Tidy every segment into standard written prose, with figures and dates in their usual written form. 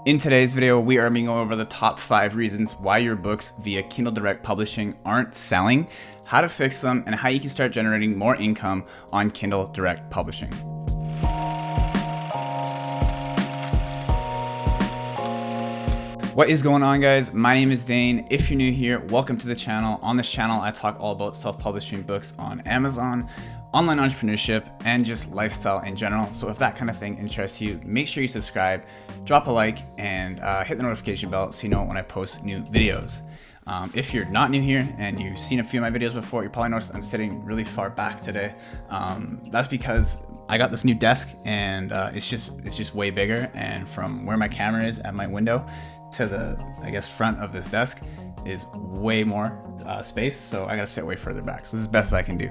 In today's video, we are going over the top 5 reasons why your books via Kindle Direct Publishing aren't selling, how to fix them, and how you can start generating more income on Kindle Direct Publishing. What is going on, guys? My name is Dane. If you're new here, welcome to the channel. On this channel, I talk all about self-publishing books on Amazon, online entrepreneurship, and just lifestyle in general. So if that kind of thing interests you, make sure you subscribe, drop a like, and hit the notification bell so you know when I post new videos. If you're not new here and you've seen a few of my videos before, you probably noticed I'm sitting really far back today. That's because I got this new desk and it's just way bigger, and from where my camera is at my window to the front of this desk is way more space, so I gotta sit way further back. So this is the best I can do.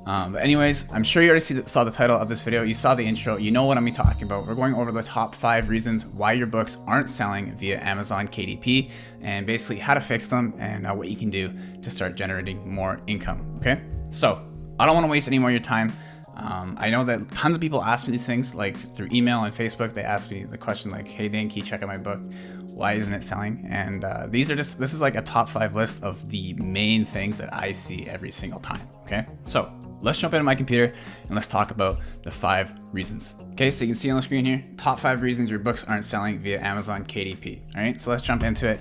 But anyways, I'm sure you already saw the title of this video, you saw the intro, you know what I'm talking about. We're going over the top 5 reasons why your books aren't selling via Amazon KDP, and basically how to fix them and what you can do to start generating more income, okay? So I don't want to waste any more of your time. I know that tons of people ask me these things, like through email and Facebook. They ask me the question like, hey Dane, can you check out my book? Why isn't it selling? And this is like a top 5 list of the main things that I see every single time, okay? So let's jump into my computer and let's talk about the 5 reasons. Okay, so you can see on the screen here, top 5 reasons your books aren't selling via Amazon KDP. All right, so let's jump into it.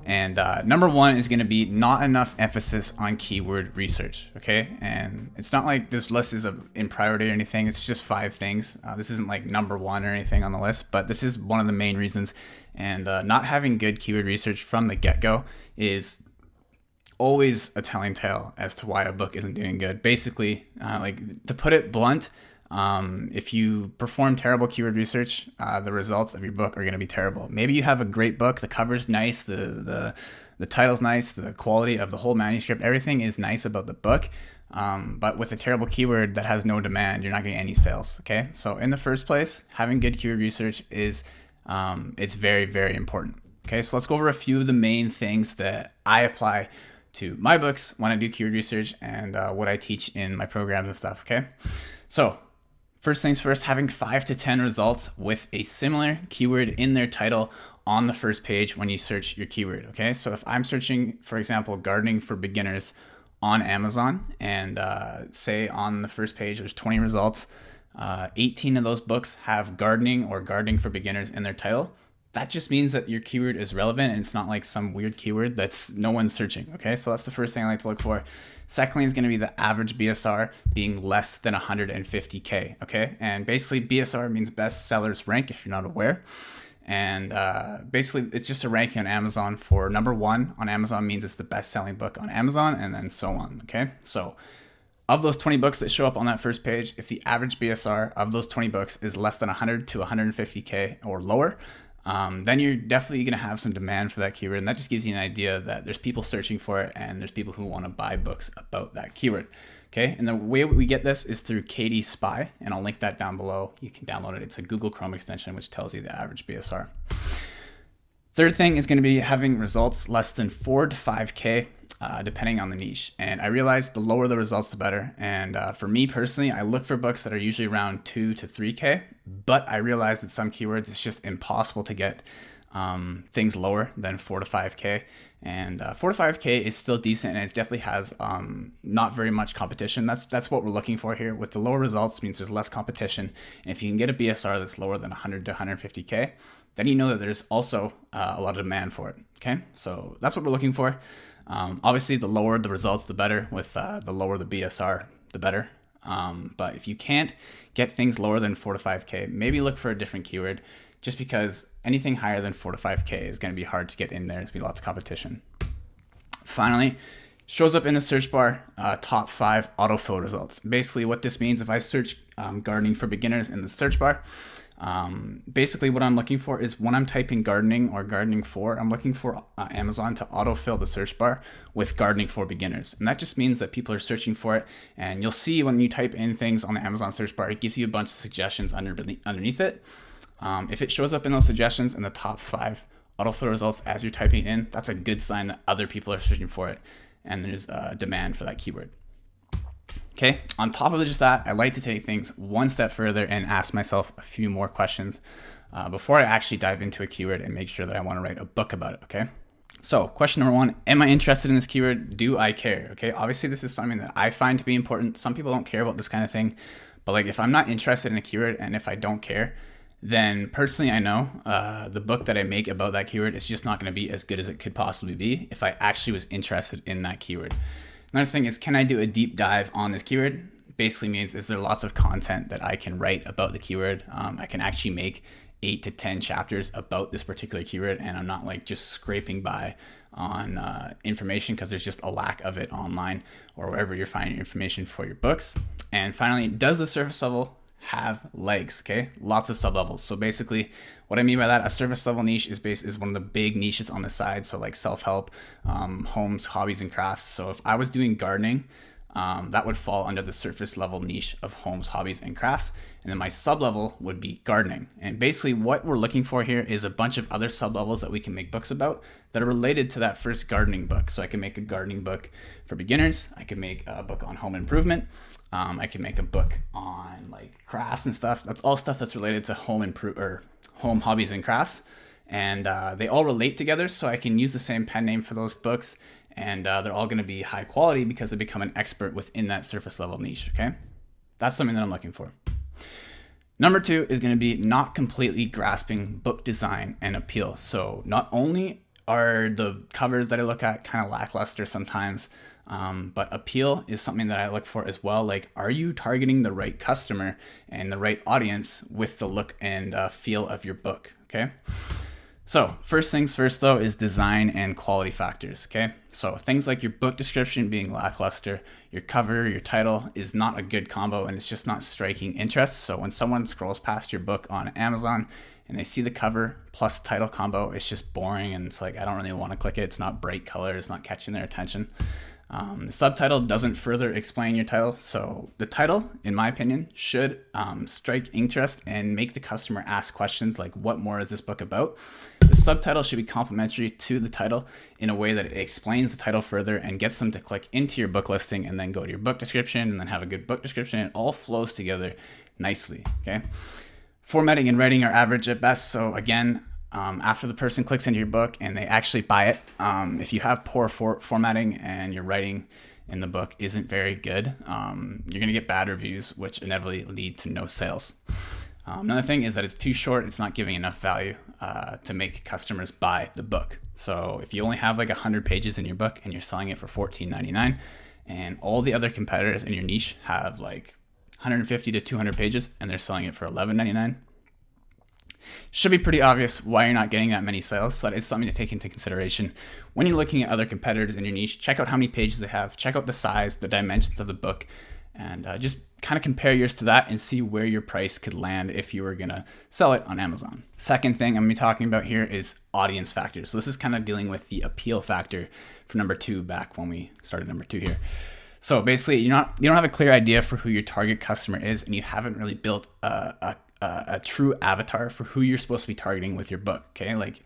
And number 1 is going to be not enough emphasis on keyword research. Okay, and it's not like this list is in priority or anything. It's just 5 things. This isn't like number 1 or anything on the list, but this is one of the main reasons. And not having good keyword research from the get-go is always a telling tale as to why a book isn't doing good. Basically, like to put it blunt, if you perform terrible keyword research, the results of your book are going to be terrible. Maybe you have a great book, the cover's nice, the title's nice, the quality of the whole manuscript, everything is nice about the book, but with a terrible keyword that has no demand, you're not getting any sales. Okay, so in the first place, having good keyword research is it's very, very important. Okay, so let's go over a few of the main things that I apply to my books when I do keyword research and what I teach in my programs and stuff. Okay, so first things first, having 5 to 10 results with a similar keyword in their title on the first page when you search your keyword. Okay, so if I'm searching, for example, gardening for beginners on Amazon, and say on the first page there's 20 results, 18 of those books have gardening or gardening for beginners in their title. That just means that your keyword is relevant and it's not like some weird keyword that's no one's searching. Okay, so that's the first thing I like to look for. Secondly is going to be the average BSR being less than 150K. Okay, and basically BSR means best sellers rank, if you're not aware. And basically it's just a ranking on Amazon for number 1 on Amazon means it's the best selling book on Amazon, and then so on. Okay, so of those 20 books that show up on that first page, if the average BSR of those 20 books is less than 100 to 150K or lower, then you're definitely going to have some demand for that keyword, and that just gives you an idea that there's people searching for it and there's people who want to buy books about that keyword. Okay, and the way we get this is through KD Spy, and I'll link that down below. You can download it. It's a Google Chrome extension which tells you the average BSR. Third thing is going to be having results less than 4 to 5K. Depending on the niche. And I realized the lower the results, the better. And for me personally, I look for books that are usually around 2 to 3K, but I realized that some keywords, it's just impossible to get things lower than 4 to 5K. And 4 to 5K is still decent, and it definitely has not very much competition. That's what we're looking for here. With the lower results means there's less competition. And if you can get a BSR that's lower than 100 to 150K, then you know that there's also a lot of demand for it. Okay, so that's what we're looking for. Obviously, the lower the results, the better. With the lower the BSR, the better. But if you can't get things lower than 4 to 5K, maybe look for a different keyword, just because anything higher than 4 to 5K is going to be hard to get in there. There's going to be lots of competition. Finally, shows up in the search bar, top 5 autofill results. Basically, what this means, if I search gardening for beginners in the search bar, basically what I'm looking for is when I'm typing gardening or gardening for, I'm looking for Amazon to autofill the search bar with gardening for beginners. And that just means that people are searching for it. And you'll see when you type in things on the Amazon search bar, it gives you a bunch of suggestions underneath it. If it shows up in those suggestions in the top 5 autofill results as you're typing in, that's a good sign that other people are searching for it and there's demand for that keyword. Okay, on top of just that, I like to take things one step further and ask myself a few more questions. before I actually dive into a keyword and make sure that I want to write a book about it, okay? So question number one, am I interested in this keyword? Do I care? Okay, obviously this is something that I find to be important. Some people don't care about this kind of thing, but like if I'm not interested in a keyword and if I don't care, then personally I know the book that I make about that keyword is just not going to be as good as it could possibly be if I actually was interested in that keyword. Another thing is, can I do a deep dive on this keyword? Basically means, is there lots of content that I can write about the keyword? I can actually make 8 to 10 chapters about this particular keyword, and I'm not like just scraping by on information because there's just a lack of it online or wherever you're finding information for your books. And finally, does the surface level have legs? Okay, lots of sub levels. So basically what I mean by that, a surface level niche is one of the big niches on the side. So like self-help, homes, hobbies, and crafts. So if I was doing gardening, that would fall under the surface level niche of homes, hobbies, and crafts. And then my sub level would be gardening. And basically what we're looking for here is a bunch of other sub levels that we can make books about that are related to that first gardening book. So I can make a gardening book for beginners. I can make a book on home improvement. I can make a book on like crafts and stuff. That's all stuff that's related to home hobbies and crafts. And they all relate together. So I can use the same pen name for those books. And they're all going to be high quality because I become an expert within that surface level niche, okay? That's something that I'm looking for. Number two is going to be not completely grasping book design and appeal. So not only are the covers that I look at kind of lackluster sometimes, but appeal is something that I look for as well. Like, are you targeting the right customer and the right audience with the look and feel of your book, okay? So first things first though is design and quality factors, okay? So things like your book description being lackluster, your cover, your title is not a good combo, and it's just not striking interest. So when someone scrolls past your book on Amazon and they see the cover plus title combo, it's just boring and it's like, I don't really want to click it. It's not bright color, it's not catching their attention. The subtitle doesn't further explain your title. So the title, in my opinion, should strike interest and make the customer ask questions like, what more is this book about? The subtitle should be complementary to the title in a way that it explains the title further and gets them to click into your book listing and then go to your book description and then have a good book description. It all flows together nicely, okay? Formatting and writing are average at best. So again, after the person clicks into your book and they actually buy it, if you have poor formatting and your writing in the book isn't very good, you're going to get bad reviews, which inevitably lead to no sales. Another thing is that it's too short. It's not giving enough value to make customers buy the book. So if you only have like 100 pages in your book and you're selling it for $14.99 and all the other competitors in your niche have like 150 to 200 pages and they're selling it for $11.99, should be pretty obvious why you're not getting that many sales. So that is something to take into consideration when you're looking at other competitors in your niche. Check out how many pages they have, check out the size, the dimensions of the book, and just kind of compare yours to that and see where your price could land if you were gonna sell it on Amazon. Second thing I'm gonna be talking about here is audience factors. So this is kind of dealing with the appeal factor for number two back when we started number two here. So basically, you don't have a clear idea for who your target customer is, and you haven't really built a true avatar for who you're supposed to be targeting with your book, okay? Like,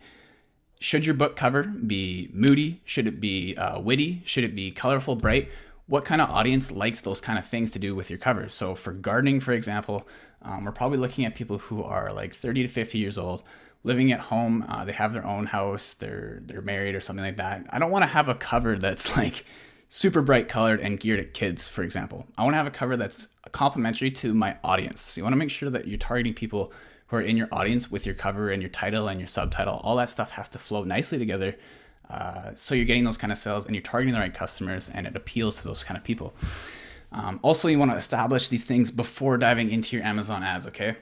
should your book cover be moody? Should it be witty? Should it be colorful, bright? What kind of audience likes those kind of things to do with your covers? So for gardening, for example, we're probably looking at people who are like 30 to 50 years old, living at home. They have their own house, they're married or something like that. I don't want to have a cover that's like super bright colored and geared at kids, for example. I want to have a cover that's complementary to my audience. So you want to make sure that you're targeting people who are in your audience with your cover and your title and your subtitle. All that stuff has to flow nicely together. So you're getting those kind of sales and you're targeting the right customers and it appeals to those kind of people. Also, you want to establish these things before diving into your Amazon ads, okay?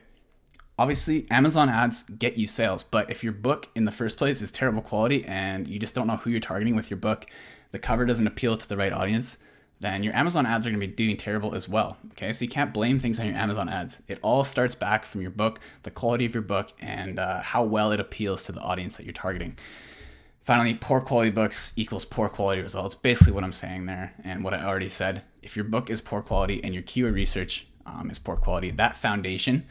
Obviously, Amazon ads get you sales, but if your book in the first place is terrible quality and you just don't know who you're targeting with your book, the cover doesn't appeal to the right audience, then your Amazon ads are going to be doing terrible as well, okay? So you can't blame things on your Amazon ads. It all starts back from your book, the quality of your book, and how well it appeals to the audience that you're targeting. Finally, poor quality books equals poor quality results. Basically what I'm saying there and what I already said. If your book is poor quality and your keyword research is poor quality, that foundation,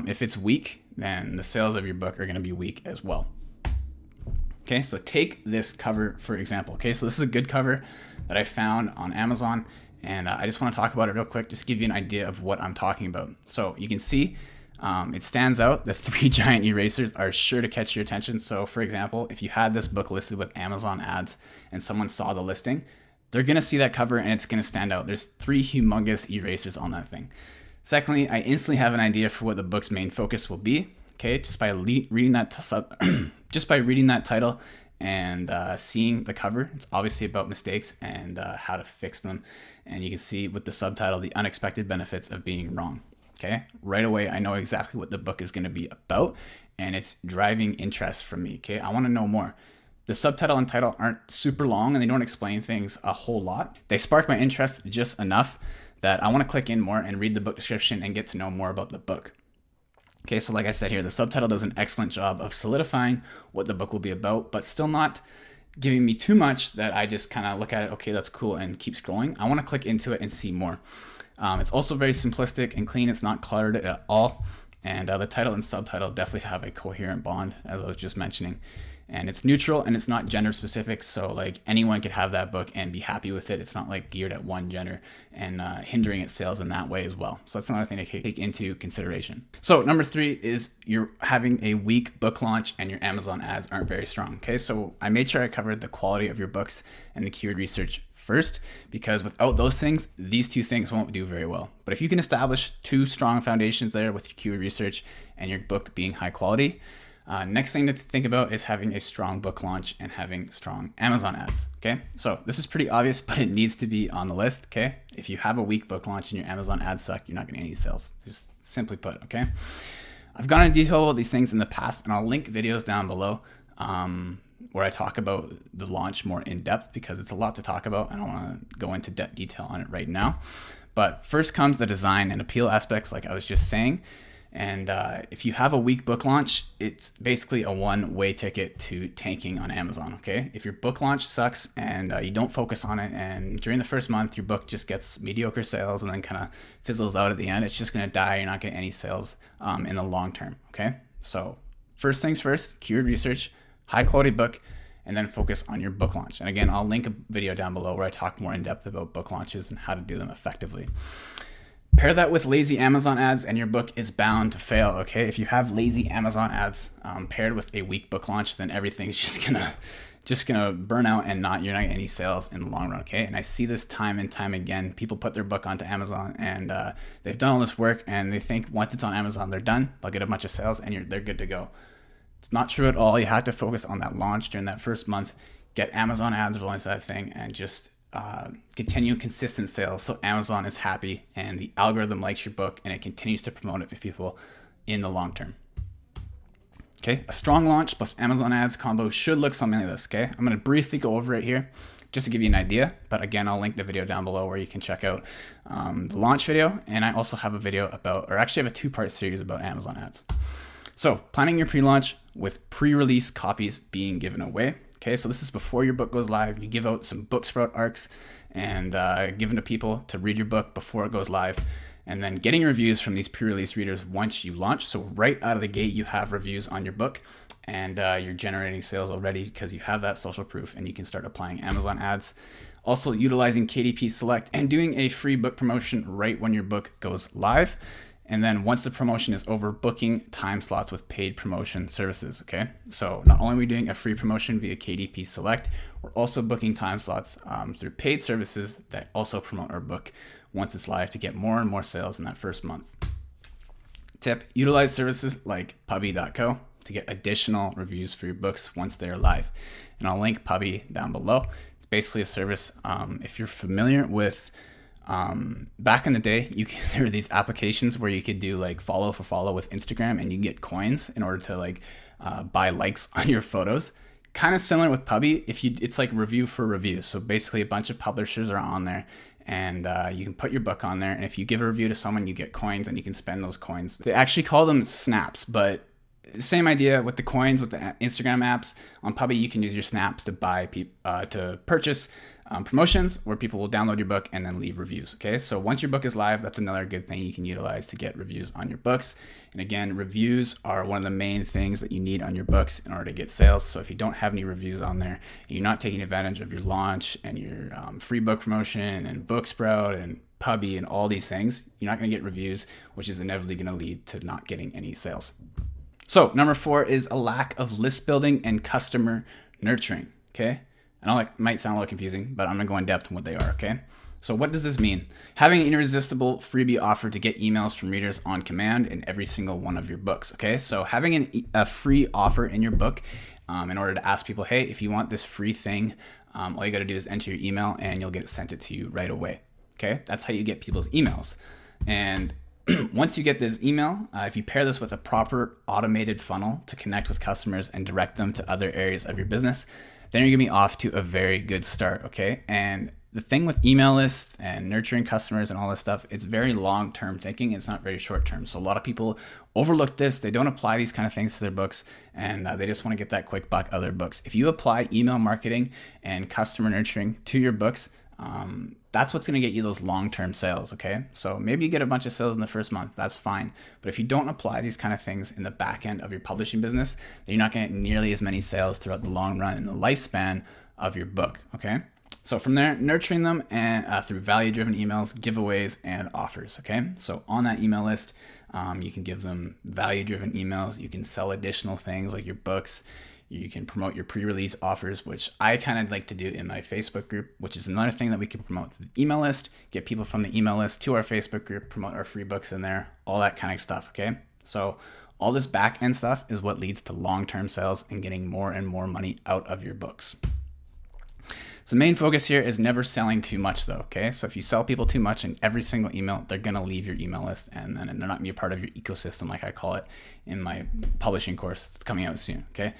if it's weak, then the sales of your book are going to be weak as well. Okay, so take this cover for example. Okay, so this is a good cover that I found on Amazon, and I just want to talk about it real quick, just give you an idea of what I'm talking about. So you can see It stands out. The 3 giant erasers are sure to catch your attention. So for example, if you had this book listed with Amazon ads and someone saw the listing, they're going to see that cover and it's going to stand out. There's 3 humongous erasers on that thing. Secondly, I instantly have an idea for what the book's main focus will be. Okay, just by reading that title and seeing the cover, it's obviously about mistakes and how to fix them. And you can see with the subtitle, the unexpected benefits of being wrong. Okay, right away, I know exactly what the book is going to be about, and it's driving interest from me. Okay, I want to know more. The subtitle and title aren't super long and they don't explain things a whole lot. They spark my interest just enough that I want to click in more and read the book description and get to know more about the book. Okay, so like I said here, the subtitle does an excellent job of solidifying what the book will be about, but still not giving me too much that I just kind of look at it, okay, that's cool, and keep scrolling. I want to click into it and see more. It's also very simplistic and clean. It's not cluttered at all. And the title and subtitle definitely have a coherent bond, as I was just mentioning. And it's neutral and it's not gender specific. So like anyone could have that book and be happy with it. It's not like geared at one gender and hindering its sales in that way as well. So that's another thing to take into consideration. So number 3 is you're having a weak book launch and your Amazon ads aren't very strong. Okay, so I made sure I covered the quality of your books and the keyword research first, because without those things, these 2 things won't do very well. But if you can establish 2 strong foundations there with your keyword research and your book being high quality, next thing to think about is having a strong book launch and having strong Amazon ads. Okay, so this is pretty obvious, but it needs to be on the list. Okay, if you have a weak book launch and your Amazon ads suck, you're not going to get any sales. Just simply put. Okay, I've gone into detail about these things in the past, and I'll link videos down below where I talk about the launch more in depth, because it's a lot to talk about. I don't want to go into detail on it right now. But first comes the design and appeal aspects, like I was just saying. And if you have a weak book launch, it's basically a one-way ticket to tanking on Amazon, okay? If your book launch sucks and you don't focus on it, and during the first month, your book just gets mediocre sales and then kind of fizzles out at the end, it's just gonna die. You're not getting any sales in the long term, okay? So first things first, keyword research, high quality book, and then focus on your book launch. And again, I'll link a video down below where I talk more in depth about book launches and how to do them effectively. Pair that with lazy Amazon ads and your book is bound to fail, okay? If you have lazy Amazon ads paired with a weak book launch, then everything's just gonna burn out and you're not getting any sales in the long run, okay? And I see this time and time again. People put their book onto Amazon and they've done all this work and they think once it's on Amazon, they're done. They'll get a bunch of sales and they're good to go. It's not true at all. You have to focus on that launch during that first month, get Amazon ads rolling to that thing, and just continue consistent sales so Amazon is happy and the algorithm likes your book and it continues to promote it to people in the long term. Okay, a strong launch plus Amazon ads combo should look something like this, okay? I'm going to briefly go over it here just to give you an idea, but again, I'll link the video down below where you can check out the launch video, and I also have a video about, or actually I have a 2-part series about Amazon ads. So planning your pre-launch with pre-release copies being given away. Okay, so this is before your book goes live. You give out some book sprout arcs and give them to people to read your book before it goes live. And then getting reviews from these pre-release readers once you launch. So right out of the gate, you have reviews on your book and you're generating sales already because you have that social proof and you can start applying Amazon ads. Also utilizing KDP Select and doing a free book promotion right when your book goes live. And then once the promotion is over, booking time slots with paid promotion services, okay? So not only are we doing a free promotion via KDP Select, we're also booking time slots through paid services that also promote our book once it's live to get more and more sales in that first month. Tip, utilize services like Puppy.co to get additional reviews for your books once they're live. And I'll link Puppy down below. It's basically a service, if you're familiar with back in the day, there were these applications where you could do like follow for follow with Instagram and you get coins in order to like buy likes on your photos. Kind of similar with Puppy. It's like review for review. So basically a bunch of publishers are on there and you can put your book on there. And if you give a review to someone, you get coins and you can spend those coins. They actually call them snaps, but same idea with the coins with the Instagram apps. On Puppy, you can use your snaps to buy to purchase promotions where people will download your book and then leave reviews. Okay, so once your book is live, that's another good thing you can utilize to get reviews on your books. And again, reviews are one of the main things that you need on your books in order to get sales. So if you don't have any reviews on there, and you're not taking advantage of your launch and your free book promotion and Booksprout and Pubby and all these things, you're not going to get reviews, which is inevitably going to lead to not getting any sales. So number 4 is a lack of list building and customer nurturing. Okay, I know it might sound a little confusing, but I'm gonna go in depth on what they are. Okay, so what does this mean? Having an irresistible freebie offer to get emails from readers on command in every single one of your books. Okay, so having a free offer in your book in order to ask people, hey, if you want this free thing, all you got to do is enter your email and you'll get sent it to you right away. Okay, that's how you get people's emails. And once you get this email, if you pair this with a proper automated funnel to connect with customers and direct them to other areas of your business, then you're gonna be off to a very good start, okay? And the thing with email lists and nurturing customers and all this stuff, it's very long-term thinking. It's not very short-term. So a lot of people overlook this. They don't apply these kind of things to their books, and they just want to get that quick buck out of their books. If you apply email marketing and customer nurturing to your books, that's what's going to get you those long-term sales. Okay, so maybe you get a bunch of sales in the first month, that's fine. But if you don't apply these kind of things in the back end of your publishing business, then you're not going to get nearly as many sales throughout the long run and the lifespan of your book. Okay, so from there, nurturing them and through value-driven emails, giveaways, and offers. Okay, so on that email list, you can give them value-driven emails. You can sell additional things like your books. You can promote your pre-release offers, which I kind of like to do in my Facebook group, which is another thing that we can promote the email list, get people from the email list to our Facebook group, promote our free books in there, all that kind of stuff, okay? So all this back end stuff is what leads to long-term sales and getting more and more money out of your books. So the main focus here is never selling too much though, okay? So if you sell people too much in every single email, they're gonna leave your email list and they're not gonna be a part of your ecosystem like I call it in my publishing course. It's coming out soon, okay?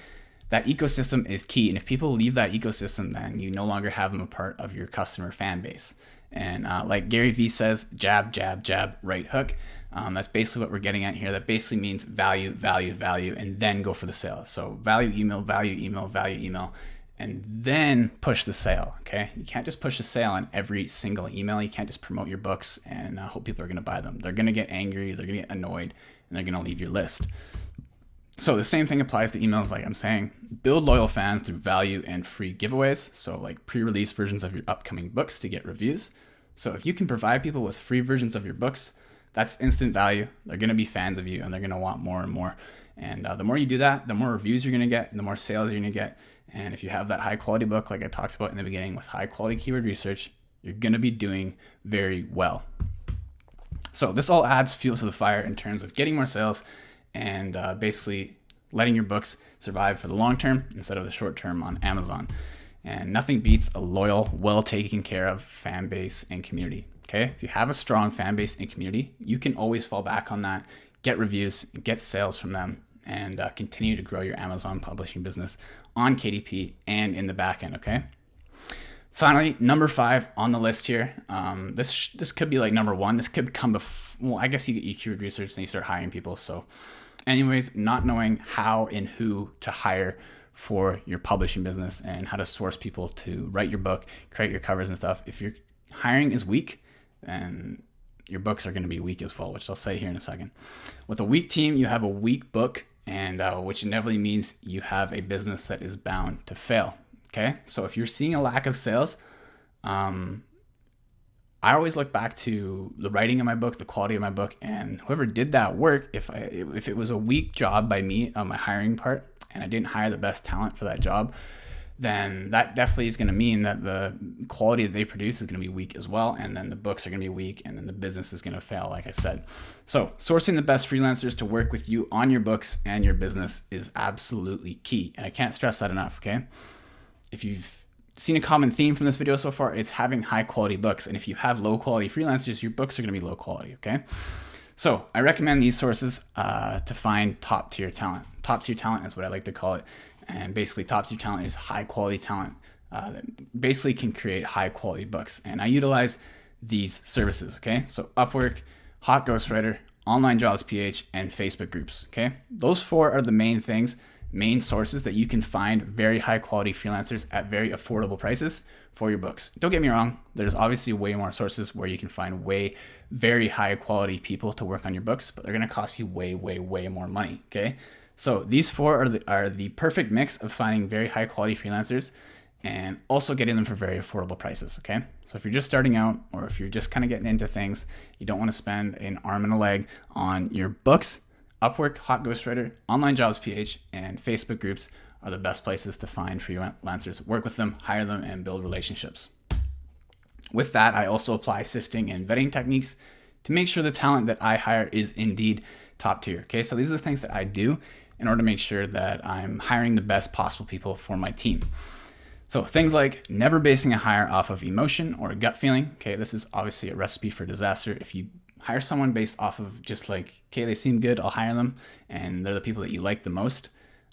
That ecosystem is key. And if people leave that ecosystem, then you no longer have them a part of your customer fan base. And like Gary Vee says, jab, jab, jab, right hook. That's basically what we're getting at here. That basically means value, value, value, and then go for the sale. So value email, value email, value email, and then push the sale, okay? You can't just push a sale on every single email. You can't just promote your books and hope people are gonna buy them. They're gonna get angry, they're gonna get annoyed, and they're gonna leave your list. So the same thing applies to emails, like I'm saying. Build loyal fans through value and free giveaways. So like pre-release versions of your upcoming books to get reviews. So if you can provide people with free versions of your books, that's instant value. They're going to be fans of you and they're going to want more and more. And the more you do that, the more reviews you're going to get and the more sales you're going to get. And if you have that high quality book, like I talked about in the beginning with high quality keyword research, you're going to be doing very well. So this all adds fuel to the fire in terms of getting more sales and basically letting your books survive for the long term instead of the short term on Amazon. And nothing beats a loyal, well taken care of fan base and community. Okay, if you have a strong fan base and community, you can always fall back on that, get reviews, get sales from them, and continue to grow your Amazon publishing business on KDP and in the back end. Okay. Finally, number 5 on the list here. This could be like number 1. This could come well, I guess you get your keyword research and you start hiring people. So anyways, not knowing how and who to hire for your publishing business and how to source people to write your book, create your covers and stuff. If your hiring is weak, then your books are going to be weak as well, which I'll say here in a second. With a weak team, you have a weak book, and which inevitably means you have a business that is bound to fail. Okay, so if you're seeing a lack of sales, I always look back to the writing of my book, the quality of my book, and whoever did that work. If it was a weak job by me on my hiring part, and I didn't hire the best talent for that job, then that definitely is going to mean that the quality that they produce is going to be weak as well, and then the books are going to be weak, and then the business is going to fail, like I said. So sourcing the best freelancers to work with you on your books and your business is absolutely key, and I can't stress that enough. Okay, if you've seen a common theme from this video so far, it's having high quality books. And if you have low quality freelancers, your books are going to be low quality. Okay. So I recommend these sources to find top tier talent. Top tier talent is what I like to call it. And basically top tier talent is high quality talent that basically can create high quality books. And I utilize these services. Okay. So Upwork, Hot Ghostwriter, Online Jobs PH, and Facebook groups. Okay. Those 4 are the main things main sources that you can find very high quality freelancers at very affordable prices for your books. Don't get me wrong, there's obviously way more sources where you can find very high quality people to work on your books, but they're gonna cost you way more money, okay? So these four are the perfect mix of finding very high quality freelancers and also getting them for very affordable prices, okay? So if you're just starting out, or if you're just kind of getting into things, you don't want to spend an arm and a leg on your books, Upwork, Hot Ghostwriter, Online Jobs PH, and Facebook groups are the best places to find freelancers, work with them, hire them, and build relationships. With that, I also apply sifting and vetting techniques to make sure the talent that I hire is indeed top tier, okay? So these are the things that I do in order to make sure that I'm hiring the best possible people for my team. So things like never basing a hire off of emotion or a gut feeling. Okay, this is obviously a recipe for disaster. If you hire someone based off of just like, okay, they seem good, I'll hire them, and they're the people that you like the most,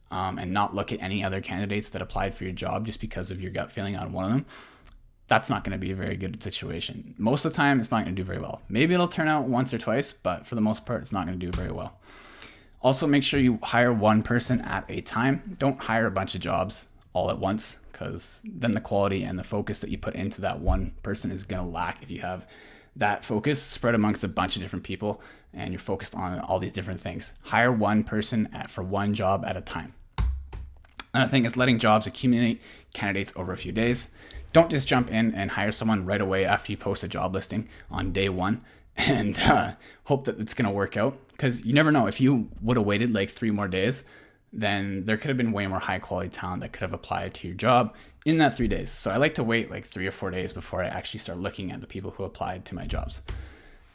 and not look at any other candidates that applied for your job just because of your gut feeling on one of them, that's not going to be a very good situation. Most of the time, it's not going to do very well. Maybe it'll turn out once or twice, but for the most part, it's not going to do very well. Also, make sure you hire one person at a time. Don't hire a bunch of jobs all at once, because then the quality and the focus that you put into that one person is going to lack if you have that focus spread amongst a bunch of different people and you're focused on all these different things. Hire one person for one job at a time. Another thing is letting jobs accumulate candidates over a few days. Don't just jump in and hire someone right away after you post a job listing on day one and hope that it's going to work out, because you never know. If you would have waited like 3 more days, then there could have been way more high quality talent that could have applied to your job in that 3 days. So I like to wait like 3 or 4 days before I actually start looking at the people who applied to my jobs.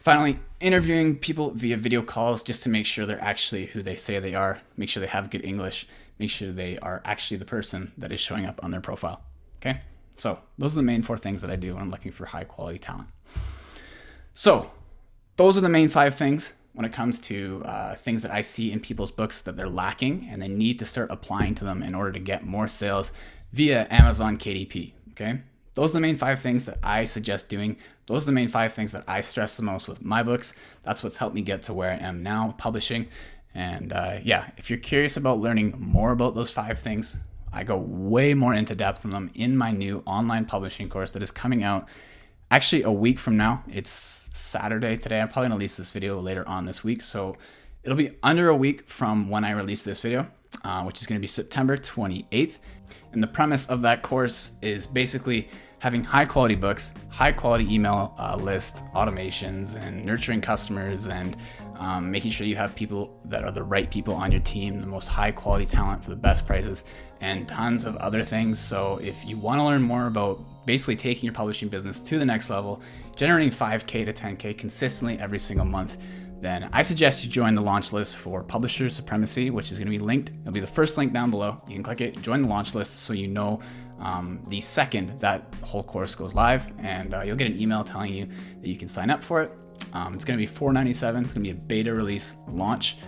Finally, interviewing people via video calls just to make sure they're actually who they say they are, make sure they have good English, make sure they are actually the person that is showing up on their profile, okay? So those are the main 4 things that I do when I'm looking for high quality talent. So those are the main 5 things when it comes to things that I see in people's books that they're lacking and they need to start applying to them in order to get more sales via Amazon KDP, okay? Those are the main 5 things that I suggest doing. Those are the main 5 things that I stress the most with my books. That's what's helped me get to where I am now publishing. And yeah, if you're curious about learning more about those 5 things, I go way more into depth on them in my new online publishing course that is coming out actually a week from now. It's Saturday today. I'm probably gonna release this video later on this week. So it'll be under a week from when I release this video, which is gonna be September 28th. And the premise of that course is basically having high quality books, high quality email lists, automations, and nurturing customers, and making sure you have people that are the right people on your team, the most high quality talent for the best prices, and tons of other things. So if you want to learn more about basically taking your publishing business to the next level, generating 5K to 10K consistently every single month, then I suggest you join the launch list for Publisher Supremacy, which is going to be linked. It'll be the first link down below. You can click it, join the launch list, so you know the second that whole course goes live, and you'll get an email telling you that you can sign up for it. It's going to be $497. It's going to be a beta release launch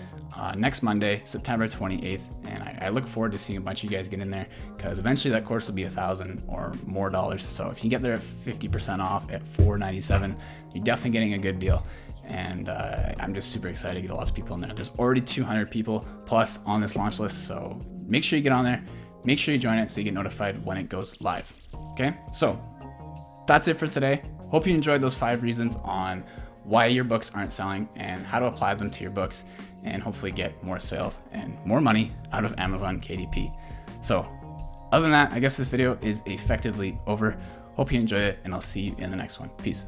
next Monday, September 28th, and I look forward to seeing a bunch of you guys get in there, because eventually that course will be $1,000 or more dollars. So if you get there at 50% off at $497, you're definitely getting a good deal. And I'm just super excited to get lots of people in there. There's already 200 people plus on this launch list, so make sure you get on there. Make sure you join it so you get notified when it goes live. Okay, so that's it for today. Hope you enjoyed those 5 reasons on why your books aren't selling and how to apply them to your books and hopefully get more sales and more money out of Amazon KDP. So other than that, I guess this video is effectively over. Hope you enjoy it, and I'll see you in the next one. Peace.